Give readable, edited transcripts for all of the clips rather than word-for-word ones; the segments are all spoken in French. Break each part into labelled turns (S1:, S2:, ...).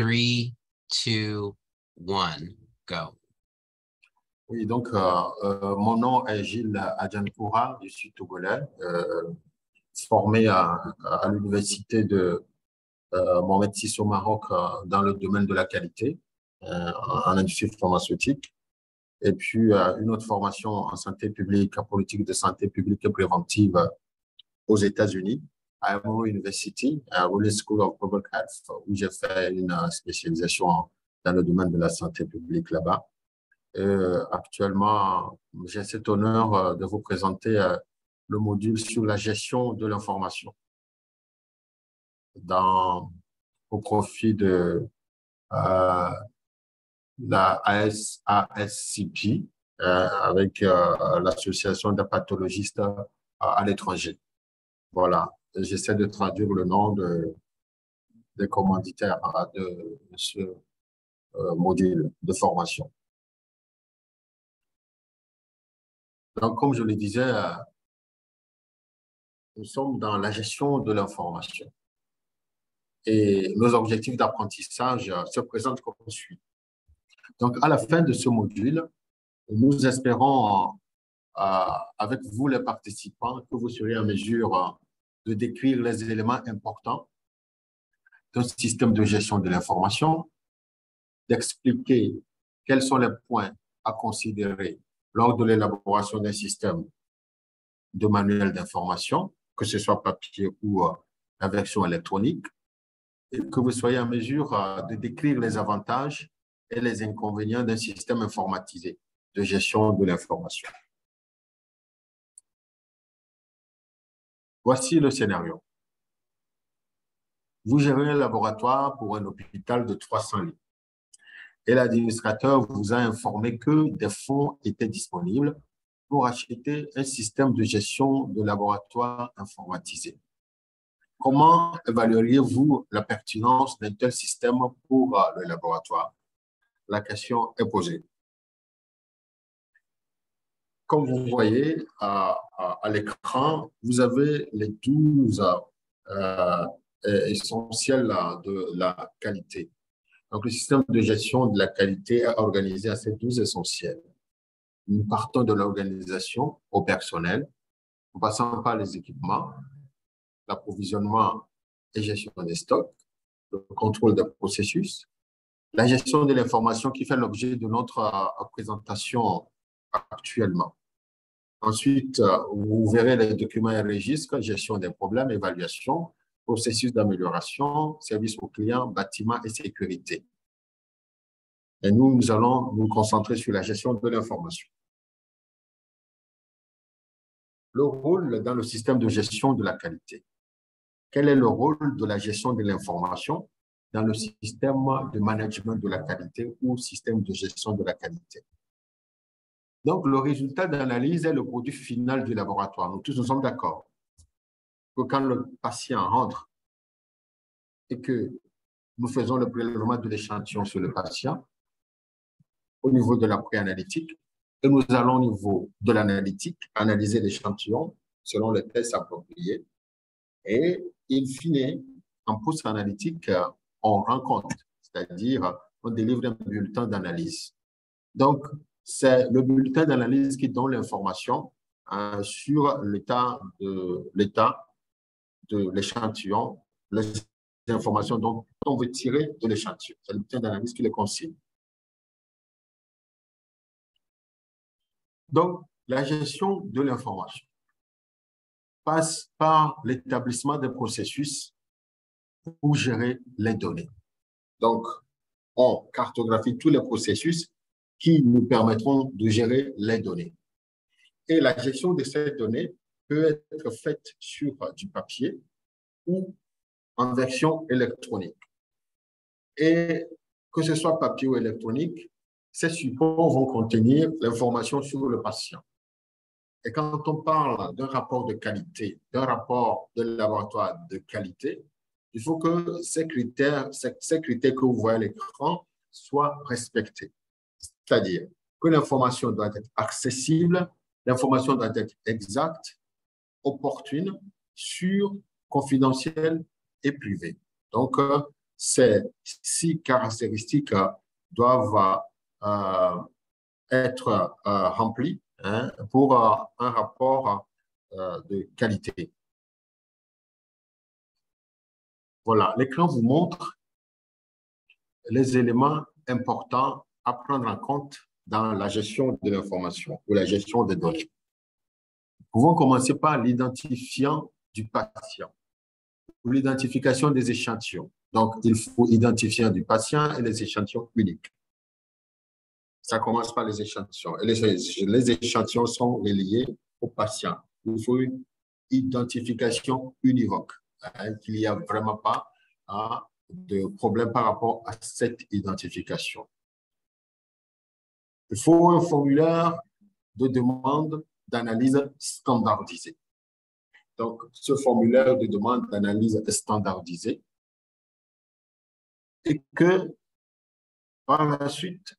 S1: 3, 2, 1, go.
S2: Oui, donc mon nom est Gilles Adjankoura, je suis togolais, formé à l'université de Mohamed VI au Maroc dans le domaine de la qualité en industrie pharmaceutique. Et puis une autre formation en santé publique, en politique de santé publique et préventive aux États-Unis, à Emory University, à Willis School of Public Health, où j'ai fait une spécialisation dans le domaine de la santé publique là-bas. Actuellement, j'ai cet honneur de vous présenter le module sur la gestion de l'information au profit de la ASCP avec l'association des pathologistes à l'étranger. Voilà, j'essaie de traduire le nom des commanditaires de ce module de formation. Donc, comme je le disais, nous sommes dans la gestion de l'information. Et nos objectifs d'apprentissage se présentent comme suit. Donc, à la fin de ce module, nous espérons, avec vous les participants, que vous serez en mesure de décrire les éléments importants d'un système de gestion de l'information, d'expliquer quels sont les points à considérer lors de l'élaboration d'un système de manuel d'information, que ce soit papier ou la version électronique, et que vous soyez en mesure de décrire les avantages et les inconvénients d'un système informatisé de gestion de l'information. Voici le scénario. Vous gérez un laboratoire pour un hôpital de 300 lits et l'administrateur vous a informé que des fonds étaient disponibles pour acheter un système de gestion de laboratoire informatisé. Comment évalueriez-vous la pertinence d'un tel système pour le laboratoire? La question est posée. Comme vous voyez à l'écran, vous avez les 12 essentiels de la qualité. Donc, le système de gestion de la qualité est organisé à ces 12 essentiels. Nous partons de l'organisation au personnel, en passant par les équipements, l'approvisionnement et gestion des stocks, le contrôle des processus, la gestion de l'information qui fait l'objet de notre présentation actuellement. Ensuite, vous verrez les documents et registres, gestion des problèmes, évaluation, processus d'amélioration, service aux clients, bâtiment et sécurité. Et nous allons nous concentrer sur la gestion de l'information. Le rôle dans le système de gestion de la qualité. Quel est le rôle de la gestion de l'information dans le système de management de la qualité ou système de gestion de la qualité? Donc, le résultat d'analyse est le produit final du laboratoire. Nous tous nous sommes d'accord que quand le patient rentre et que nous faisons le prélèvement de l'échantillon sur le patient, au niveau de la préanalytique, et nous allons au niveau de l'analytique analyser l'échantillon selon les tests appropriés. Et, in fine, en post-analytique, on rend compte, c'est-à-dire on délivre un bulletin d'analyse. Donc, c'est le bulletin d'analyse qui donne l'information sur l'état de l'échantillon, les informations dont on veut tirer de l'échantillon. C'est le bulletin d'analyse qui les consigne. Donc, la gestion de l'information passe par l'établissement des processus pour gérer les données. Donc, on cartographie tous les processus qui nous permettront de gérer les données. Et la gestion de ces données peut être faite sur du papier ou en version électronique. Et que ce soit papier ou électronique, ces supports vont contenir l'information sur le patient. Et quand on parle d'un rapport de qualité, d'un rapport de laboratoire de qualité, il faut que ces critères que vous voyez à l'écran soient respectés. C'est-à-dire que l'information doit être accessible, l'information doit être exacte, opportune, sûre, confidentielle et privée. Donc, ces 6 caractéristiques doivent être remplies pour un rapport de qualité. Voilà, l'écran vous montre les éléments importants à prendre en compte dans la gestion de l'information ou la gestion des données. Nous pouvons commencer par l'identifiant du patient ou l'identification des échantillons. Donc, il faut identifier du patient et les échantillons uniques. Ça commence par les échantillons. Et les échantillons sont reliés au patient. Il faut une identification univoque. Qu'il n'y a vraiment pas de problème par rapport à cette identification. Il faut un formulaire de demande d'analyse standardisé. Donc, ce formulaire de demande d'analyse est standardisé et que, par la suite,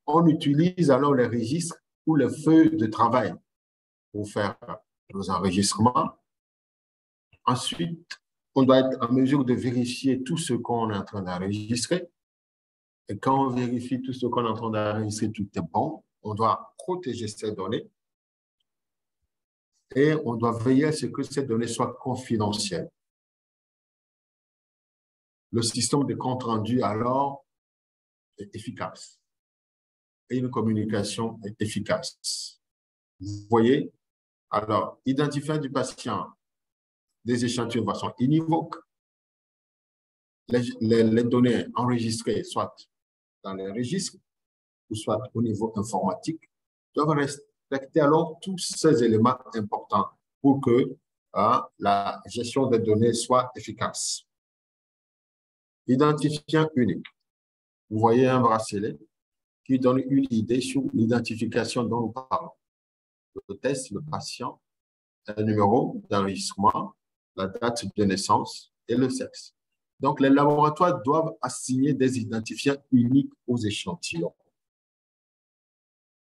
S2: on utilise alors les registres ou les feuilles de travail pour faire nos enregistrements. Ensuite, on doit être en mesure de vérifier tout ce qu'on est en train d'enregistrer. Et quand on vérifie tout ce qu'on est en train d'enregistrer, tout est bon, on doit protéger ces données et on doit veiller à ce que ces données soient confidentielles. Le système de compte rendu, alors, est efficace et une communication est efficace. Vous voyez? Alors, identifiant du patient des échantillons de façon univoque, les données enregistrées, soit dans les registres ou soit au niveau informatique, doivent respecter alors tous ces éléments importants pour que la gestion des données soit efficace. Identifiant unique. Vous voyez un bracelet qui donne une idée sur l'identification dont nous parlons. Le test, le patient, un numéro d'enregistrement, la date de naissance et le sexe. Donc, les laboratoires doivent assigner des identifiants uniques aux échantillons.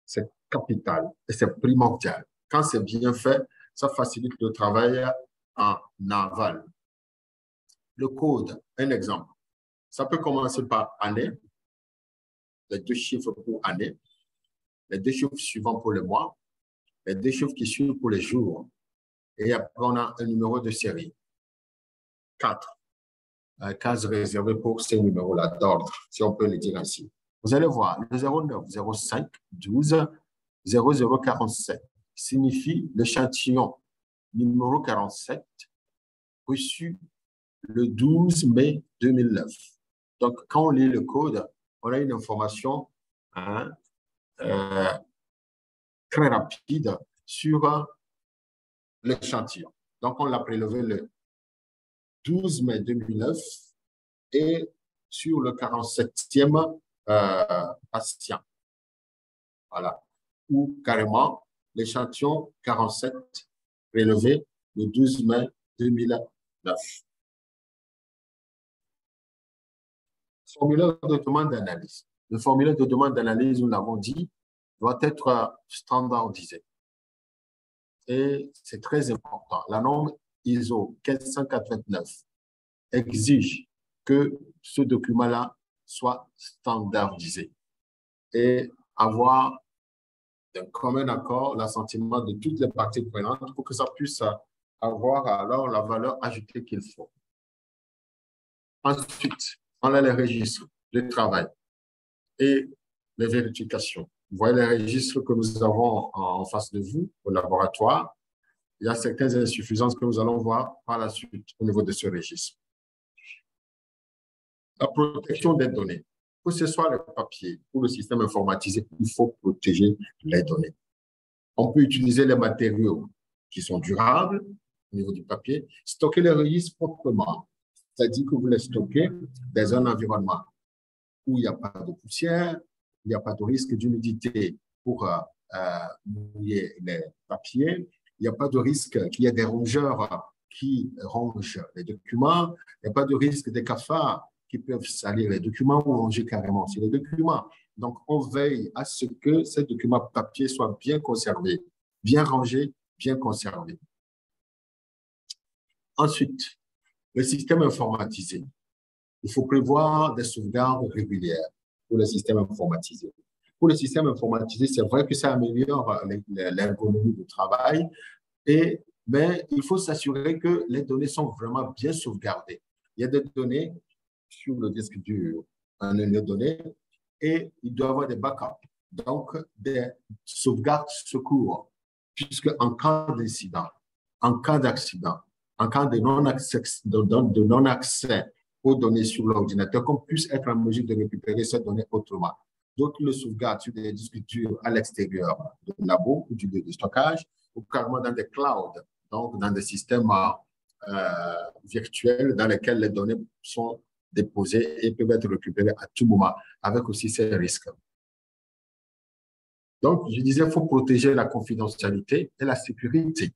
S2: C'est capital et c'est primordial. Quand c'est bien fait, ça facilite le travail en aval. Le code, un exemple. Ça peut commencer par année, les 2 chiffres pour année, les 2 chiffres suivants pour le mois, les 2 chiffres qui suivent pour les jours. Et après, on a un numéro de série. 4. Case réservée pour ces numéros-là d'ordre, si on peut le dire ainsi. Vous allez voir, le 09, 05, 12, 0047 signifie l'échantillon numéro 47 reçu le 12 mai 2009. Donc, quand on lit le code, on a une information très rapide sur l'échantillon. Donc, on l'a prélevé le 12 mai 2009 et sur le 47e patient. Voilà. Ou carrément l'échantillon 47 prélevé le 12 mai 2009. Formulaire de demande d'analyse. Le formulaire de demande d'analyse, nous l'avons dit, doit être standardisé. Et c'est très important. La norme ISO 1589 exige que ce document-là soit standardisé et avoir d'un commun accord l'assentiment de toutes les parties prenantes pour que ça puisse avoir alors la valeur ajoutée qu'il faut. Ensuite, on a les registres de travail et les vérifications. Vous voyez les registres que nous avons en face de vous au laboratoire. Il y a certaines insuffisances que nous allons voir par la suite au niveau de ce registre. La protection des données. Que ce soit le papier ou le système informatisé, il faut protéger les données. On peut utiliser les matériaux qui sont durables au niveau du papier, stocker les registres proprement. C'est-à-dire que vous les stockez dans un environnement où il n'y a pas de poussière, il n'y a pas de risque d'humidité pour mouiller les papiers, il n'y a pas de risque qu'il y ait des rongeurs qui rongent les documents, il n'y a pas de risque des cafards qui peuvent salir les documents ou ronger carrément sur les documents. Donc, on veille à ce que ces documents papier soient bien conservés, bien rangés, bien conservés. Ensuite, le système informatisé. Il faut prévoir des sauvegardes régulières pour le système informatisé. Pour le système informatisé, c'est vrai que ça améliore l'ergonomie du travail, mais il faut s'assurer que les données sont vraiment bien sauvegardées. Il y a des données sur le disque dur, un de données, et il doit y avoir des backups, donc des sauvegardes secours, puisque en cas d'incident, en cas d'accident, en cas de non-accès aux données sur l'ordinateur, qu'on puisse être en mesure de récupérer ces données autrement. D'autres le sauvegardent sur des disques durs à l'extérieur du labo ou du lieu de stockage, ou carrément dans des clouds, donc dans des systèmes virtuels dans lesquels les données sont déposées et peuvent être récupérées à tout moment, avec aussi ces risques. Donc, je disais, il faut protéger la confidentialité et la sécurité.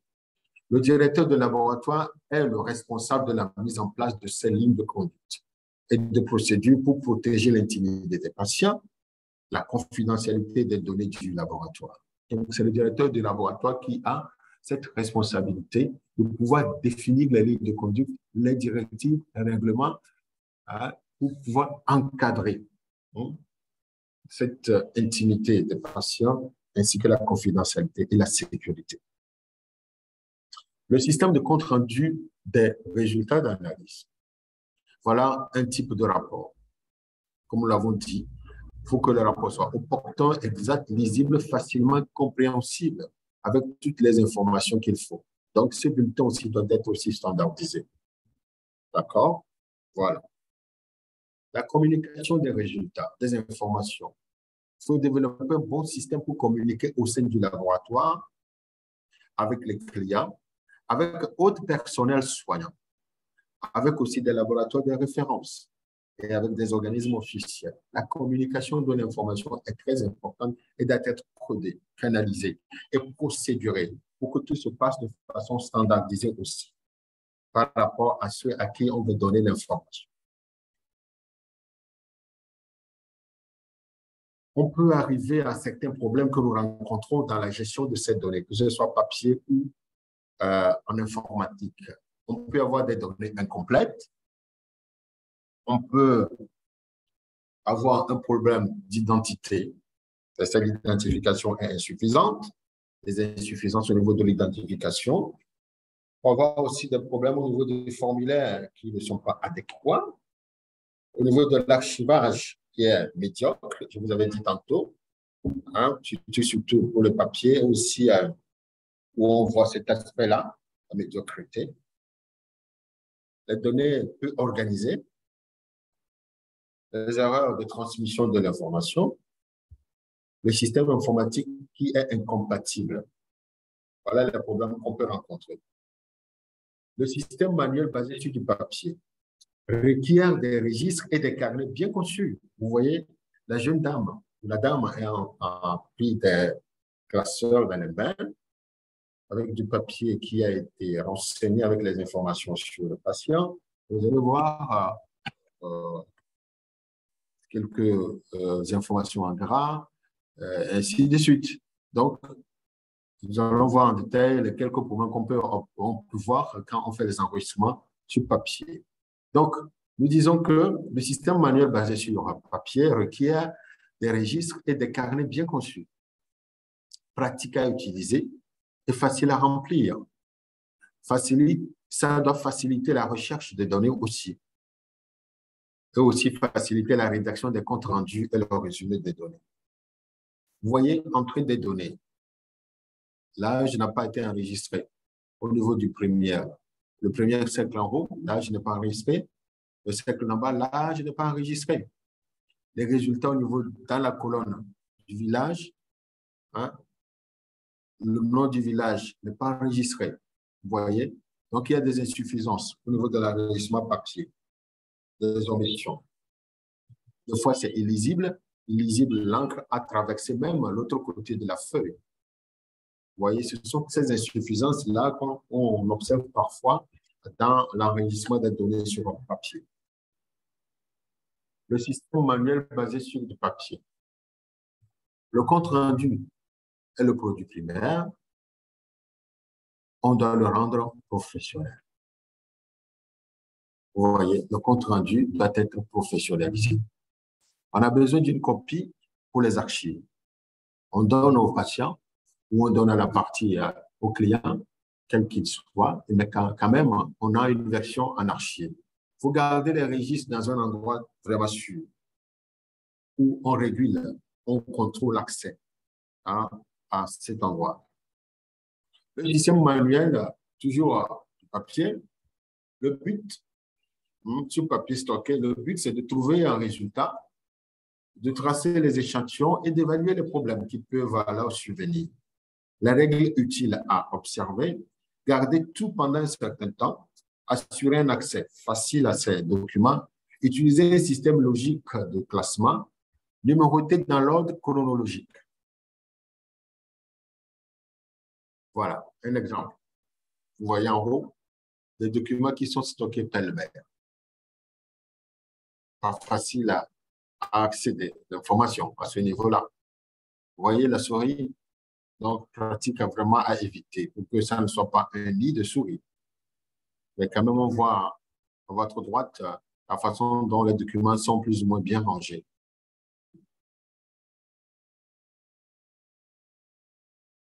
S2: Le directeur de laboratoire est le responsable de la mise en place de ces lignes de conduite et de procédures pour protéger l'intimité des patients, la confidentialité des données du laboratoire. Donc, c'est le directeur du laboratoire qui a cette responsabilité de pouvoir définir les lignes de conduite, les directives, les règlements, pour pouvoir encadrer cette intimité des patients ainsi que la confidentialité et la sécurité. Le système de compte rendu des résultats d'analyse. Voilà un type de rapport. Comme nous l'avons dit, il faut que le rapport soit opportun, exact, lisible, facilement compréhensible, avec toutes les informations qu'il faut. Donc, ce bulletin aussi doit être aussi standardisé. D'accord? Voilà. La communication des résultats, des informations. Il faut développer un bon système pour communiquer au sein du laboratoire, avec les clients, avec autres personnels soignants, avec aussi des laboratoires de référence et avec des organismes officiels. La communication de l'information est très importante et doit être codée, canalisée et procédurée pour que tout se passe de façon standardisée aussi par rapport à ceux à qui on veut donner l'information. On peut arriver à certains problèmes que nous rencontrons dans la gestion de ces données, que ce soit papier ou en informatique. On peut avoir des données incomplètes. On peut avoir un problème d'identité, c'est-à-dire que l'identification est insuffisante, des insuffisances au niveau de l'identification. On va avoir aussi des problèmes au niveau des formulaires qui ne sont pas adéquats, au niveau de l'archivage qui est médiocre, je vous avais dit tantôt, surtout pour le papier, aussi où on voit cet aspect-là, la médiocrité. Les données peu organisées, les erreurs de transmission de l'information, le système informatique qui est incompatible. Voilà les problèmes qu'on peut rencontrer. Le système manuel basé sur du papier requiert des registres et des carnets bien conçus. Vous voyez, la jeune dame, la dame a pris des classeurs dans les bains avec du papier qui a été renseigné avec les informations sur le patient. Vous allez voir quelques informations en gras, ainsi de suite. Donc, nous allons voir en détail les quelques problèmes qu'on peut voir quand on fait les enregistrements sur papier. Donc, nous disons que le système manuel basé sur le papier requiert des registres et des carnets bien conçus, pratiques à utiliser et faciles à remplir. Ça doit faciliter la recherche des données aussi. Et aussi faciliter la rédaction des comptes rendus et le résumé des données. Vous voyez, entrée des données. L'âge n'a pas été enregistré au niveau du premier. Le premier cercle en haut, l'âge n'est pas enregistré. Le cercle en bas, l'âge n'est pas enregistré. Les résultats au niveau, dans la colonne du village, le nom du village n'est pas enregistré. Vous voyez? Donc, il y a des insuffisances au niveau de l'enregistrement papier, des omissions. Des fois, c'est illisible. Illisible, l'encre a traversé même l'autre côté de la feuille. Vous voyez, ce sont ces insuffisances-là qu'on observe parfois dans l'enregistrement des données sur un papier. Le système manuel basé sur du papier. Le compte rendu est le produit primaire. On doit le rendre professionnel. Vous voyez, le compte rendu doit être professionnalisé. On a besoin d'une copie pour les archives. On donne aux patients ou on donne à la partie au client, quel qu'il soit, mais quand même, on a une version en archive. Il faut garder les registres dans un endroit vraiment sûr où on régule, on contrôle l'accès à cet endroit. Le système manuel, toujours du papier, le but, sur papier stocké, le but, c'est de trouver un résultat, de tracer les échantillons et d'évaluer les problèmes qui peuvent alors survenir. Les règles utiles à observer, garder tout pendant un certain temps, assurer un accès facile à ces documents, utiliser un système logique de classement, numéroter dans l'ordre chronologique. Voilà, un exemple. Vous voyez en haut, les documents qui sont stockés pêle-mêle. Pas facile à accéder l'information à ce niveau-là. Vous voyez la souris, donc pratique vraiment à éviter pour que ça ne soit pas un nid de souris. Mais quand même, on voit à votre droite la façon dont les documents sont plus ou moins bien rangés.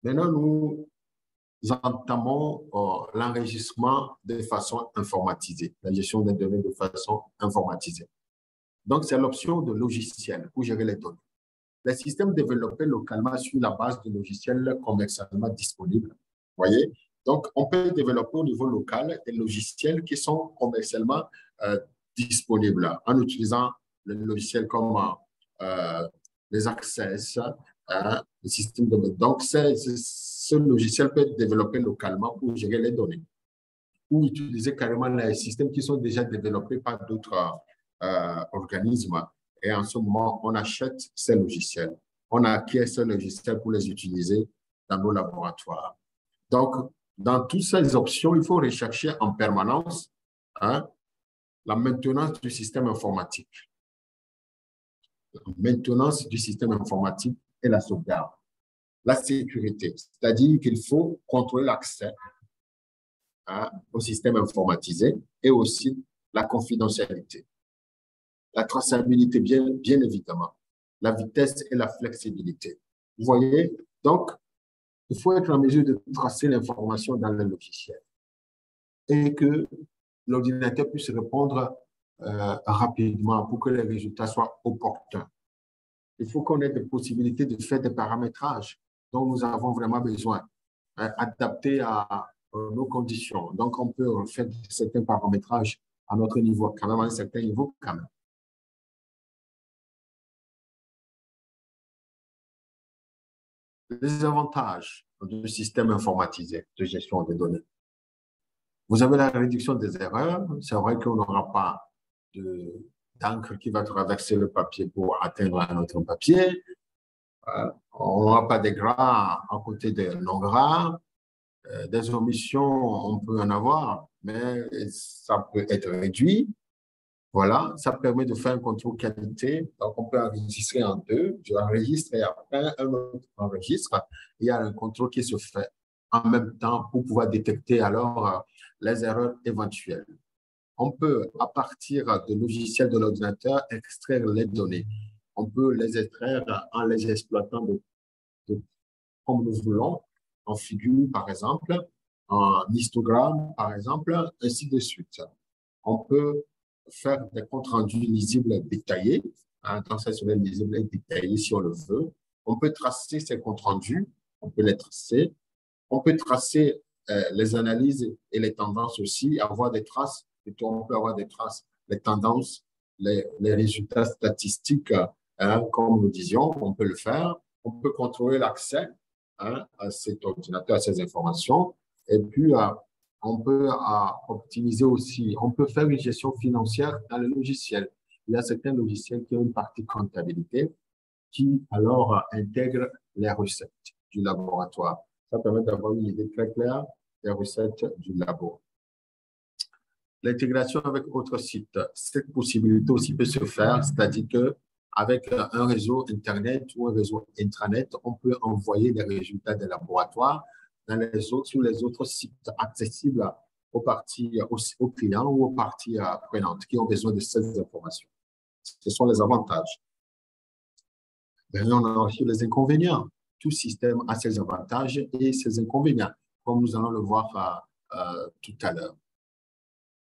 S2: Maintenant, nous entamons l'enregistrement de façon informatisée, la gestion des données de façon informatisée. Donc, c'est l'option de logiciel pour gérer les données. Les systèmes développés localement sur la base de logiciels commercialement disponibles. Vous voyez? Donc, on peut développer au niveau local des logiciels qui sont commercialement disponibles en utilisant le logiciel comme les Access, le système de... Donc, ce logiciel peut être développé localement pour gérer les données ou utiliser carrément les systèmes qui sont déjà développés par d'autres organismes. Et en ce moment, on achète ces logiciels. On acquiert ces logiciels pour les utiliser dans nos laboratoires. Donc, dans toutes ces options, il faut rechercher en permanence la maintenance du système informatique. La maintenance du système informatique et la sauvegarde. La sécurité, c'est-à-dire qu'il faut contrôler l'accès au système informatisé et aussi la confidentialité. La traçabilité, bien évidemment, la vitesse et la flexibilité. Vous voyez, donc, il faut être en mesure de tracer l'information dans le logiciel et que l'ordinateur puisse répondre rapidement pour que les résultats soient opportuns. Il faut qu'on ait des possibilités de faire des paramétrages dont nous avons vraiment besoin, adaptés à nos conditions. Donc, on peut faire certains paramétrages à notre niveau, quand même à un certain niveau, quand même. Les avantages du système informatisé de gestion des données. Vous avez la réduction des erreurs. C'est vrai qu'on n'aura pas d'encre qui va traverser le papier pour atteindre un autre papier. On n'aura pas des gras à côté des non-gras. Des omissions, on peut en avoir, mais ça peut être réduit. Voilà, ça permet de faire un contrôle qualité. Donc, on peut enregistrer en deux. Je enregistre et après, un autre enregistre. Il y a un contrôle qui se fait en même temps pour pouvoir détecter alors les erreurs éventuelles. On peut, à partir de logiciels de l'ordinateur, extraire les données. On peut les extraire en les exploitant comme nous voulons, en figure, par exemple, en histogramme, par exemple, ainsi de suite. On peut faire des comptes rendus lisibles détaillés, transactionnels lisibles et détaillés si on le veut. On peut tracer ces comptes rendus, on peut les tracer. On peut tracer les analyses et les tendances aussi, avoir des traces, plutôt on peut avoir des traces, les tendances, les résultats statistiques, comme nous disions, on peut le faire. On peut contrôler l'accès à cet ordinateur, à ces informations. Et puis, on peut optimiser aussi, on peut faire une gestion financière dans le logiciel. Il y a certains logiciels qui ont une partie comptabilité qui alors intègrent les recettes du laboratoire. Ça permet d'avoir une idée très claire des recettes du labo. L'intégration avec autres sites, cette possibilité aussi peut se faire, c'est-à-dire qu'avec un réseau Internet ou un réseau intranet, on peut envoyer des résultats des laboratoires sur les autres sites accessibles aux clients ou aux parties prenantes qui ont besoin de ces informations. Ce sont les avantages. Mais on a aussi les inconvénients. Tout système a ses avantages et ses inconvénients, comme nous allons le voir tout à l'heure.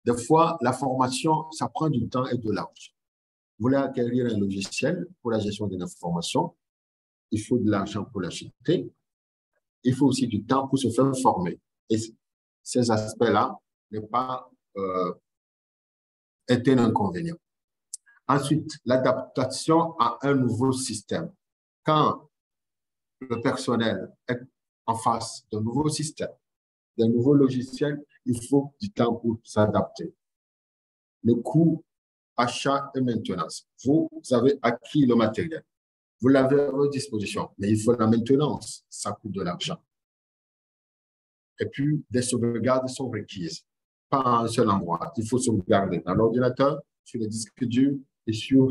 S2: Des fois, la formation, ça prend du temps et de l'argent. Vous voulez acquérir un logiciel pour la gestion de l'information, il faut de l'argent pour l'acheter, il faut aussi du temps pour se faire former. Et ces aspects-là n'est pas est un inconvénient. Ensuite, l'adaptation à un nouveau système. Quand le personnel est en face d'un nouveau système, d'un nouveau logiciel, il faut du temps pour s'adapter. Le coût, achat et maintenance. Vous avez acquis le matériel. Vous l'avez à votre disposition, mais il faut la maintenance. Ça coûte de l'argent. Et puis, des sauvegardes sont requises. Pas à un seul endroit. Il faut sauvegarder dans l'ordinateur, sur les disques durs et sur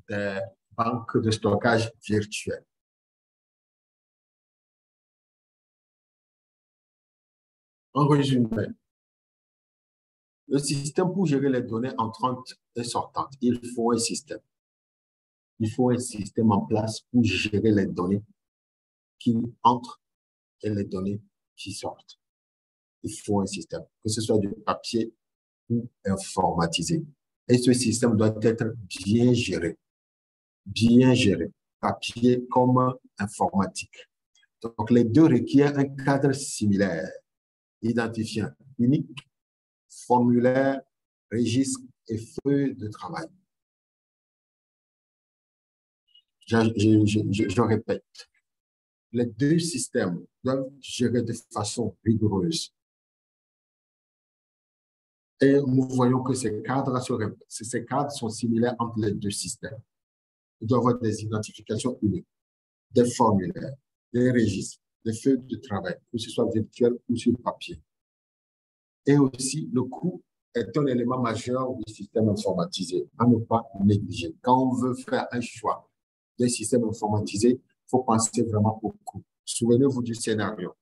S2: des banques de stockage virtuelles. En résumé, le système pour gérer les données entrantes et sortantes, il faut un système. Il faut un système en place pour gérer les données qui entrent et les données qui sortent. Il faut un système, que ce soit du papier ou informatisé. Et ce système doit être bien géré. Bien géré, papier comme informatique. Donc, les deux requièrent un cadre similaire, identifiant unique, formulaire, registre et feuille de travail. Je répète, les deux systèmes doivent gérer de façon rigoureuse. Et nous voyons que ces cadres sont similaires entre les deux systèmes. Il doit y avoir des identifications uniques, des formulaires, des registres, des feuilles de travail, que ce soit virtuel ou sur papier. Et aussi, le coût est un élément majeur du système informatisé, à ne pas négliger. Quand on veut faire un choix d'un système informatisé, il faut penser vraiment au coût. Souvenez-vous du scénario.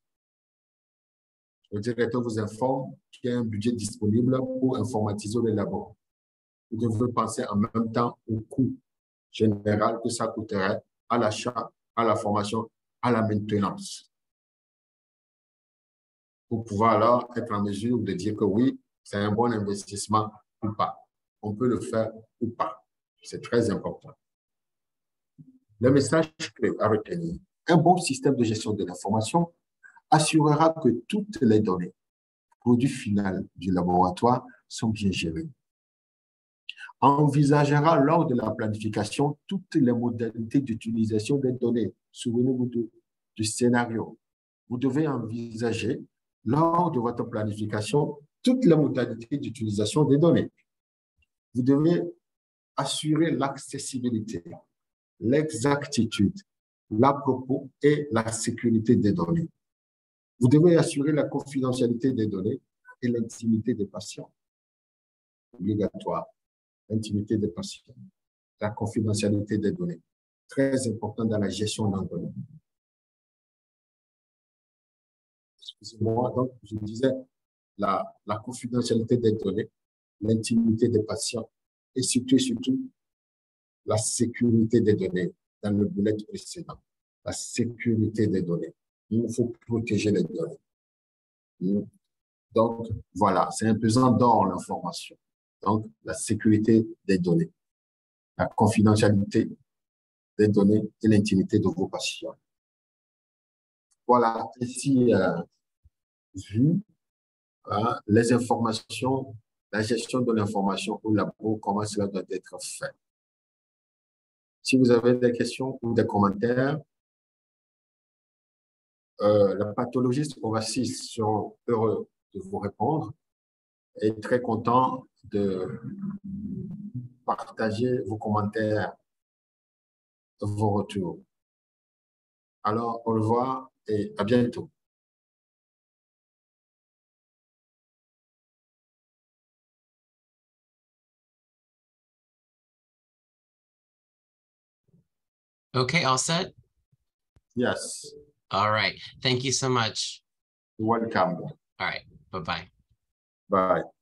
S2: Le directeur vous informe qu'il y a un budget disponible pour informatiser les labos. Vous devez penser en même temps au coût général que ça coûterait à l'achat, à la formation, à la maintenance. Pour pouvoir alors être en mesure de dire que oui, c'est un bon investissement ou pas. On peut le faire ou pas. C'est très important. Le message clé à retenir. Un bon système de gestion de l'information assurera que toutes les données, produits finaux du laboratoire, sont bien gérées. Envisagera lors de la planification toutes les modalités d'utilisation des données. Souvenez-vous du scénario. Vous devez envisager lors de votre planification toutes les modalités d'utilisation des données. Vous devez assurer l'accessibilité, l'exactitude, l'à-propos et la sécurité des données. Vous devez assurer la confidentialité des données et l'intimité des patients. Obligatoire. L'intimité des patients, la confidentialité des données. Très important dans la gestion des données. Excusez-moi, donc je disais la confidentialité des données, l'intimité des patients et surtout la sécurité des données dans le bullet précédent. La sécurité des données. Il faut protéger les données. Donc, voilà, c'est un pesant d'or l'information. Donc, la sécurité des données, la confidentialité des données et l'intimité de vos patients. Voilà, ici, vu les informations, la gestion de l'information au labo, comment cela doit être fait. Si vous avez des questions ou des commentaires, la pathologiste Ovasis sera heureux de vous répondre et très content de partager vos commentaires, vos retours. Alors, au revoir et à bientôt.
S1: Okay, all set?
S2: Yes.
S1: All right. Thank you so much.
S2: You're welcome.
S1: All right. Bye-bye.
S2: Bye.